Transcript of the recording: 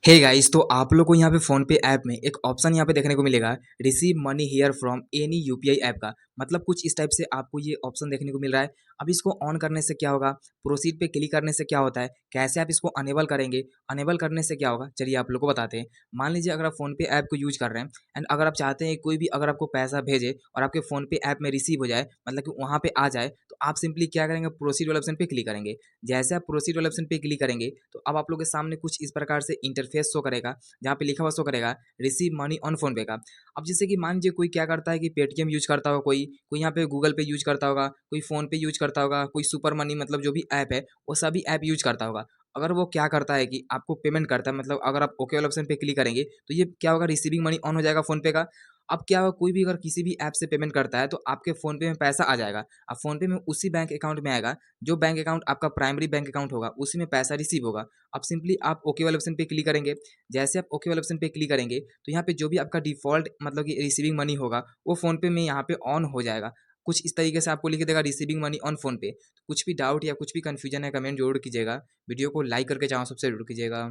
Hey guys, तो आप लोग को यहाँ पे फ़ोन पे ऐप में एक ऑप्शन यहाँ पे देखने को मिलेगा, receive money here from any UPI app का। मतलब कुछ इस टाइप से आपको ये ऑप्शन देखने को मिल रहा है। अब इसको ऑन करने से क्या होगा, प्रोसीड पे क्लिक करने से क्या होता है, कैसे आप इसको अनेबल करेंगे, अनेबल करने से क्या होगा, चलिए आप लोग को बताते हैं। मान लीजिए अगर आप फ़ोन पे ऐप को यूज़ कर रहे हैं एंड अगर आप चाहते हैं कोई भी अगर आपको पैसा भेजे और आपके फ़ोन पे ऐप में रिसीव हो जाए, मतलब कि वहाँ पे आ जाए, तो आप सिंपली क्या करेंगे, प्रोसीड वाले ऑप्शन पे क्लिक करेंगे। जैसे आप प्रोसीड वाले ऑप्शन पे क्लिक करेंगे, तो अब आप लोग के सामने कुछ इस प्रकार से इंटरफेस शो करेगा, जहाँ पे लिखा हुआ शो करेगा रिसीव मनी ऑन फोन पे का। अब जैसे कि मान लीजिए कोई क्या करता है कि पेटीएम यूज करता होगा, कोई कोई यहाँ पे गूगल पे यूज करता होगा, कोई फोन पे यूज करता होगा, कोई सुपर मनी मतलब जो भी ऐप है वो सभी ऐप यूज करता होगा। अगर वो क्या करता है कि आपको पेमेंट करता है, मतलब अगर आप ओके वाले ऑप्शन पे क्लिक करेंगे तो ये क्या होगा, रिसीविंग मनी ऑन हो जाएगा फोन पे का। अब क्या होगा, कोई भी अगर किसी भी ऐप से पेमेंट करता है तो आपके फोन पे में पैसा आ जाएगा। अब फोन पे में उसी बैंक अकाउंट में आएगा, जो बैंक अकाउंट आपका प्राइमरी बैंक अकाउंट होगा उसी में पैसा रिसीव होगा। अब सिंपली आप ओके वाले ऑप्शन पे क्लिक करेंगे। जैसे आप ओके वाले ऑप्शन पे क्लिक करेंगे तो यहाँ पे जो भी आपका डिफ़ॉल्ट मतलब कि रिसीविंग मनी होगा वो फ़ोनपे में यहाँ पे ऑन हो जाएगा। कुछ इस तरीके से आपको लिख देगा रिसीविंग मनी ऑन फ़ोनपे। कुछ भी डाउट या कुछ भी कन्फ्यूजन है कमेंट ज़रूर कीजिएगा। वीडियो को लाइक करके चैनल सब्सक्राइब ज़रूर कीजिएगा।